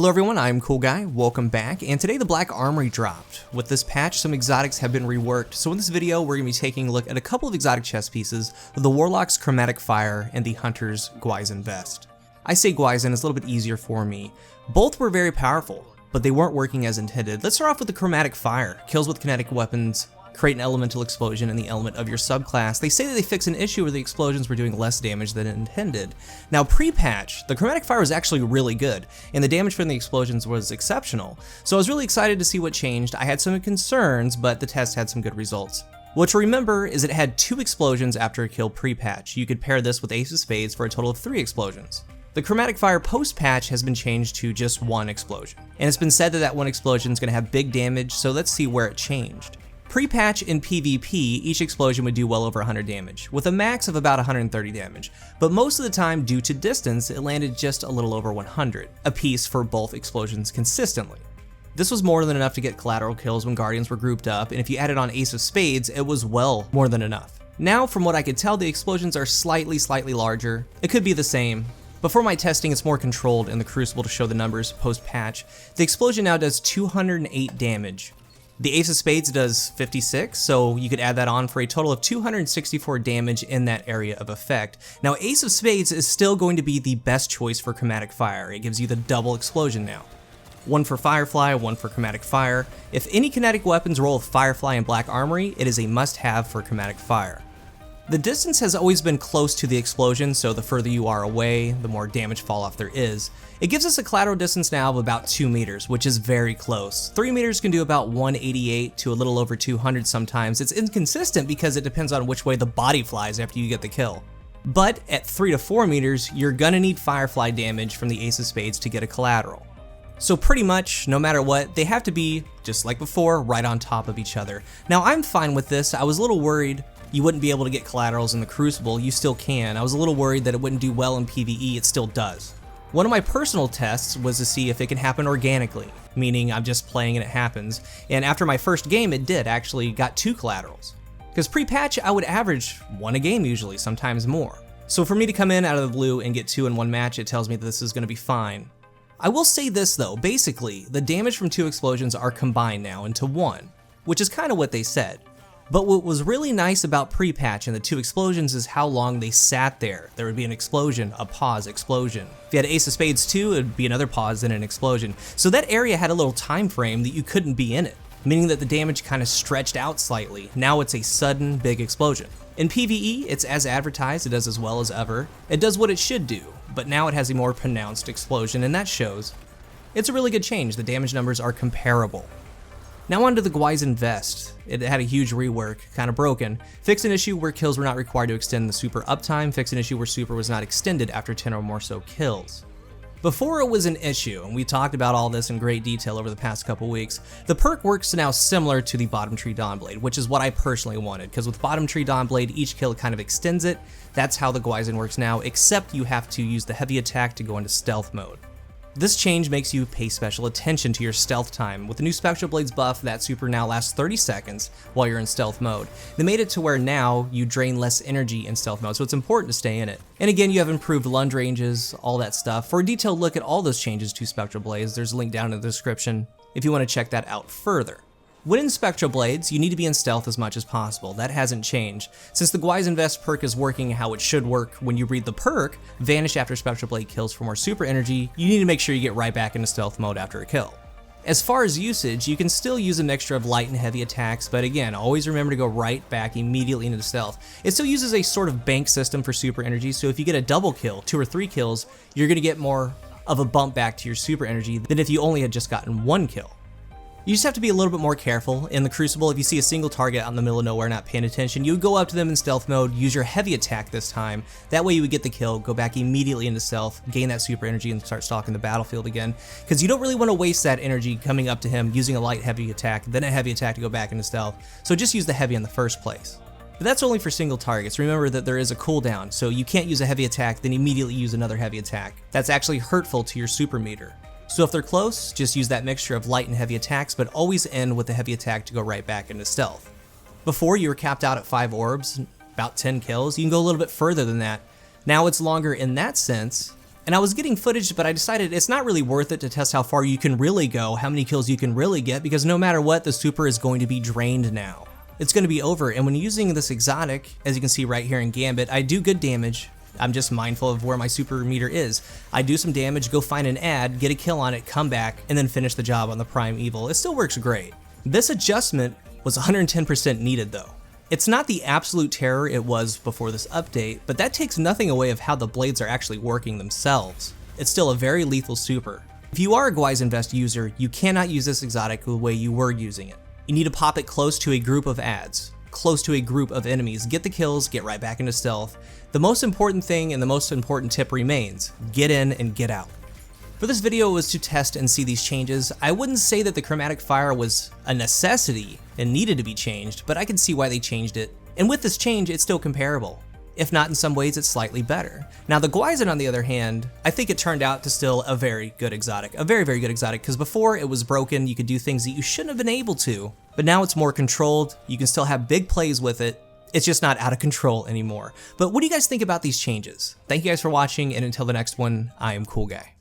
Hello everyone, I'm CoolGuy, welcome back, and today the Black Armory dropped. With this patch, some exotics have been reworked, so in this video we're going to be taking a look at a couple of exotic chest pieces of the Warlock's Chromatic Fire and the Hunter's Gwisin vest. I say Gwisin is a little bit easier for me. Both were very powerful, but they weren't working as intended. Let's start off with the Chromatic Fire. Kills with kinetic weapons, create an elemental explosion in the element of your subclass. They say that they fixed an issue where the explosions were doing less damage than intended. Now pre-patch, the Chromatic Fire was actually really good, and the damage from the explosions was exceptional. So I was really excited to see what changed. I had some concerns, but the test had some good results. What to remember is it had 2 explosions after a kill pre-patch. You could pair this with Ace of Spades for a total of 3 explosions. The Chromatic Fire post-patch has been changed to just 1 explosion, and it's been said that that 1 explosion is going to have big damage, so let's see where it changed. Pre-patch in PvP, each explosion would do well over 100 damage, with a max of about 130 damage, but most of the time, due to distance, it landed just a little over 100 apiece for both explosions consistently. This was more than enough to get collateral kills when Guardians were grouped up, and if you added on Ace of Spades, it was well more than enough. Now, from what I could tell, the explosions are slightly larger. It could be the same. But for my testing, it's more controlled in the Crucible to show the numbers post-patch. The explosion now does 208 damage. The Ace of Spades does 56, so you could add that on for a total of 264 damage in that area of effect. Now Ace of Spades is still going to be the best choice for Chromatic Fire. It gives you the double explosion now. 1 for Firefly, 1 for Chromatic Fire. If any kinetic weapons roll with Firefly and Black Armory, it is a must-have for Chromatic Fire. The distance has always been close to the explosion, so the further you are away, the more damage fall off there is. It gives us a collateral distance now of about 2 meters, which is very close. 3 meters can do about 188 to a little over 200 sometimes. It's inconsistent because it depends on which way the body flies after you get the kill. But at 3 to 4 meters, you're gonna need Firefly damage from the Ace of Spades to get a collateral. So pretty much, no matter what, they have to be, just like before, right on top of each other. Now I'm fine with this. I was a little worried you wouldn't be able to get collaterals in the Crucible. You still can. I was a little worried that it wouldn't do well in PvE. It still does. One of my personal tests was to see if it can happen organically, meaning I'm just playing and it happens. And after my first game, it did actually got 2 collaterals. Because pre-patch, I would average 1 a game usually, sometimes more. So for me to come in out of the blue and get 2 in 1 match, it tells me that this is going to be fine. I will say this though, basically, the damage from 2 explosions are combined now into 1, which is kind of what they said. But what was really nice about pre-patch and the 2 explosions is how long they sat there. There would be an explosion, a pause, explosion. If you had Ace of Spades 2, it would be another pause and an explosion. So that area had a little time frame that you couldn't be in it, meaning that the damage kind of stretched out slightly. Now it's a sudden big explosion. In PvE, it's as advertised, it does as well as ever. It does what it should do, but now it has a more pronounced explosion, and that shows. It's a really good change. The damage numbers are comparable. Now onto the Gwisin vest. It had a huge rework, kind of broken. Fixed an issue where kills were not required to extend the super uptime, fixed an issue where super was not extended after 10 or more so kills. Before it was an issue, and we talked about all this in great detail over the past couple weeks, the perk works now similar to the Bottom Tree Dawnblade, which is what I personally wanted, because with Bottom Tree Dawnblade, each kill kind of extends it. That's how the Gwisin works now, except you have to use the heavy attack to go into stealth mode. This change makes you pay special attention to your stealth time. With the new Spectral Blades buff, that super now lasts 30 seconds while you're in stealth mode. They made it to where now you drain less energy in stealth mode, so it's important to stay in it. And again, you have improved lunge ranges, all that stuff. For a detailed look at all those changes to Spectral Blades, there's a link down in the description if you want to check that out further. When in Spectral Blades, you need to be in stealth as much as possible. That hasn't changed. Since the Gwisin vest perk is working how it should work when you read the perk, vanish after Spectral Blade kills for more super energy, you need to make sure you get right back into stealth mode after a kill. As far as usage, you can still use a mixture of light and heavy attacks, but again, always remember to go right back immediately into stealth. It still uses a sort of bank system for super energy, so if you get a double kill, 2 or 3 kills, you're going to get more of a bump back to your super energy than if you only had just gotten 1 kill. You just have to be a little bit more careful. In the Crucible, if you see a single target out in the middle of nowhere not paying attention, you would go up to them in stealth mode, use your heavy attack this time. That way you would get the kill, go back immediately into stealth, gain that super energy, and start stalking the battlefield again. Because you don't really want to waste that energy coming up to him, using a light heavy attack, then a heavy attack to go back into stealth. So just use the heavy in the first place. But that's only for single targets. Remember that there is a cooldown, so you can't use a heavy attack, then immediately use another heavy attack. That's actually hurtful to your super meter. So if they're close, just use that mixture of light and heavy attacks, but always end with the heavy attack to go right back into stealth. Before, you were capped out at 5 orbs, about 10 kills. You can go a little bit further than that. Now it's longer in that sense, And I was getting footage, but I decided it's not really worth it to test how far you can really go, how many kills you can really get, because no matter what, the super is going to be drained now. It's going to be over, and when using this exotic, as you can see right here in Gambit, I do good damage. I'm just mindful of where my super meter is. I do some damage, go find an ad, get a kill on it, come back, and then finish the job on the Prime Evil. It still works great. This adjustment was 110% needed though. It's not the absolute terror it was before this update, but that takes nothing away of how the blades are actually working themselves. It's still a very lethal super. If you are a Gwisin Vest user, you cannot use this exotic the way you were using it. You need to pop it close to a group of ads, close to a group of enemies, get the kills, get right back into stealth. The most important thing and the most important tip remains, get in and get out. For this video was to test and see these changes. I wouldn't say that the Chromatic Fire was a necessity and needed to be changed, but I can see why they changed it. And with this change, it's still comparable. If not in some ways, it's slightly better. Now the Gwisin, on the other hand, I think it turned out to still a very good exotic. A very, very good exotic, because before it was broken, you could do things that you shouldn't have been able to, but now it's more controlled, you can still have big plays with it, it's just not out of control anymore. But what do you guys think about these changes? Thank you guys for watching, and until the next one, I am CoolGuy.